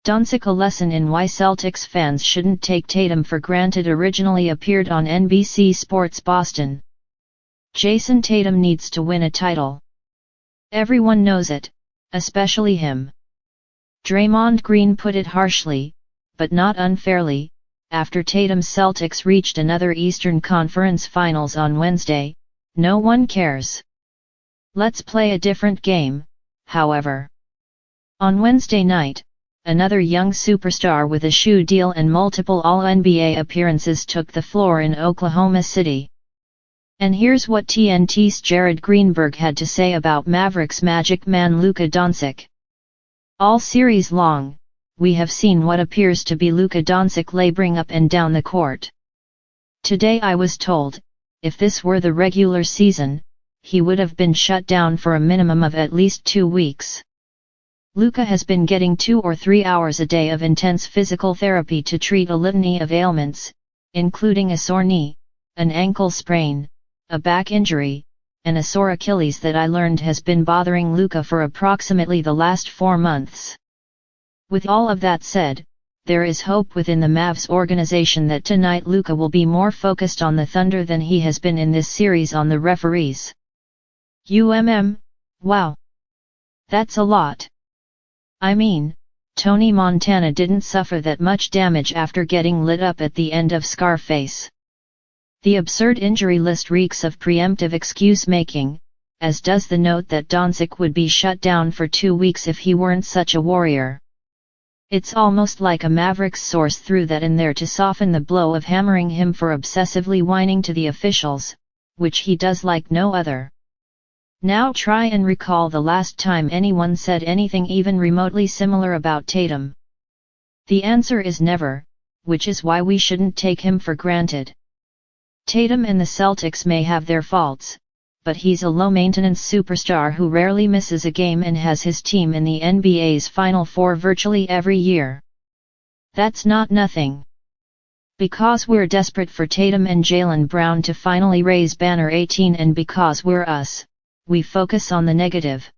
Doncic, a lesson in why Celtics fans shouldn't take Tatum for granted, originally appeared on NBC Sports Boston. Jayson Tatum needs to win a title. Everyone knows it, especially him. Draymond Green put it harshly, but not unfairly, after Tatum's Celtics reached another Eastern Conference Finals on Wednesday. No one cares. Let's play a different game, however. On Wednesday night, another young superstar with a shoe deal and multiple All-NBA appearances took the floor in Oklahoma City. And here's what TNT's Jared Greenberg had to say about Mavericks Magic Man Luka Doncic. All series long, we have seen what appears to be Luka Doncic laboring up and down the court. Today I was told, if this were the regular season, he would have been shut down for a minimum of at least 2 weeks. Luka has been getting 2 or 3 hours a day of intense physical therapy to treat a litany of ailments, including a sore knee, an ankle sprain, a back injury, and a sore Achilles that I learned has been bothering Luka for approximately the last 4 months. With all of that said, there is hope within the Mavs organization that tonight Luka will be more focused on the Thunder than he has been in this series on the referees. Wow. That's a lot. I mean, Tony Montana didn't suffer that much damage after getting lit up at the end of Scarface. The absurd injury list reeks of preemptive excuse-making, as does the note that Doncic would be shut down for 2 weeks if he weren't such a warrior. It's almost like a Mavericks source threw that in there to soften the blow of hammering him for obsessively whining to the officials, which he does like no other. Now try and recall the last time anyone said anything even remotely similar about Tatum. The answer is never, which is why we shouldn't take him for granted. Tatum and the Celtics may have their faults, but he's a low-maintenance superstar who rarely misses a game and has his team in the NBA's Final Four virtually every year. That's not nothing. Because we're desperate for Tatum and Jaylen Brown to finally raise banner 18, and because we're us, we focus on the negative.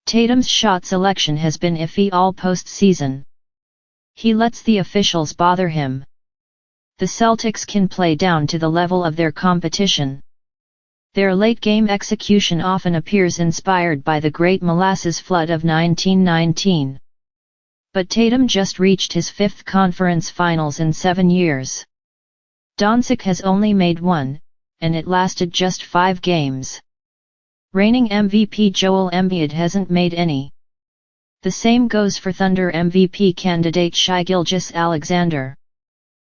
Tatum's shot selection has been iffy all postseason. He lets the officials bother him. The Celtics can play down to the level of their competition. Their late-game execution often appears inspired by the Great Molasses Flood of 1919. But Tatum just reached his 5th conference finals in 7 years. Doncic has only made 1, and it lasted just 5 games. Reigning MVP Joel Embiid hasn't made any. The same goes for Thunder MVP candidate Shai Gilgeous-Alexander.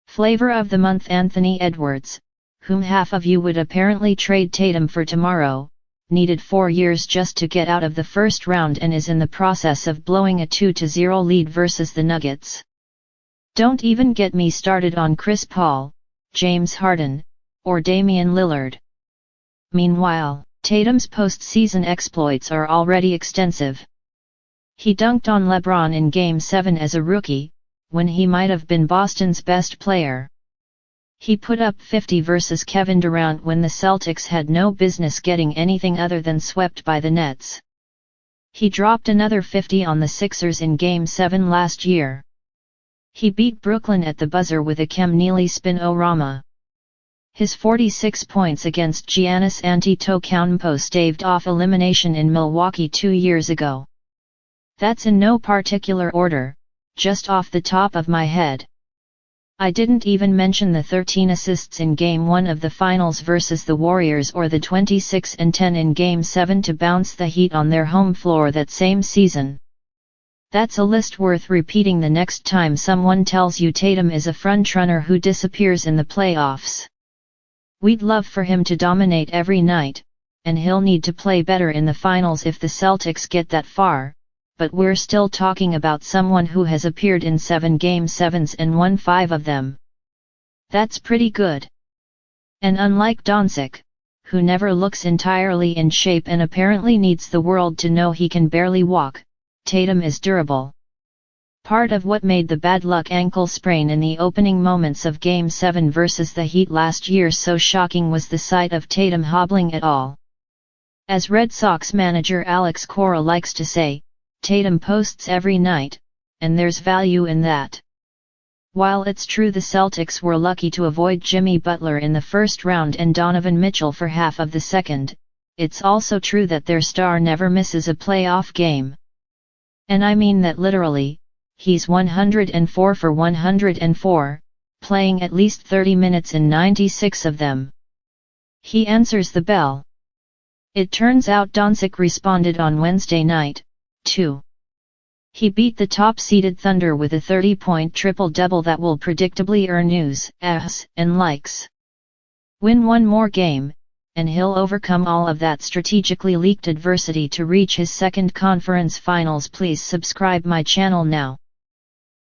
Flavor of the month Anthony Edwards, whom half of you would apparently trade Tatum for tomorrow, needed 4 years just to get out of the first round and is in the process of blowing a 2-0 lead versus the Nuggets. Don't even get me started on Chris Paul, James Harden, or Damian Lillard. Meanwhile, Tatum's postseason exploits are already extensive. He dunked on LeBron in Game 7 as a rookie, when he might have been Boston's best player. He put up 50 versus Kevin Durant when the Celtics had no business getting anything other than swept by the Nets. He dropped another 50 on the Sixers in Game 7 last year. He beat Brooklyn at the buzzer with a Kem Neely spin-o-rama. His 46 points against Giannis Antetokounmpo staved off elimination in Milwaukee 2 years ago. That's in no particular order, just off the top of my head. I didn't even mention the 13 assists in Game 1 of the Finals versus the Warriors or the 26 and 10 in Game 7 to bounce the Heat on their home floor that same season. That's a list worth repeating the next time someone tells you Tatum is a frontrunner who disappears in the playoffs. We'd love for him to dominate every night, and he'll need to play better in the finals if the Celtics get that far, but we're still talking about someone who has appeared in 7 Game 7s and won 5 of them. That's pretty good. And unlike Doncic, who never looks entirely in shape and apparently needs the world to know he can barely walk, Tatum is durable. Part of what made the bad luck ankle sprain in the opening moments of Game 7 versus the Heat last year so shocking was the sight of Tatum hobbling at all. As Red Sox manager Alex Cora likes to say, Tatum posts every night, and there's value in that. While it's true the Celtics were lucky to avoid Jimmy Butler in the first round and Donovan Mitchell for half of the second, it's also true that their star never misses a playoff game. And I mean that literally. He's 104 for 104, playing at least 30 minutes in 96 of them. He answers the bell. It turns out Doncic responded on Wednesday night, too. He beat the top-seeded Thunder with a 30-point triple-double that will predictably earn news, and likes. Win one more game, and he'll overcome all of that strategically leaked adversity to reach his second conference finals. Please subscribe my channel now.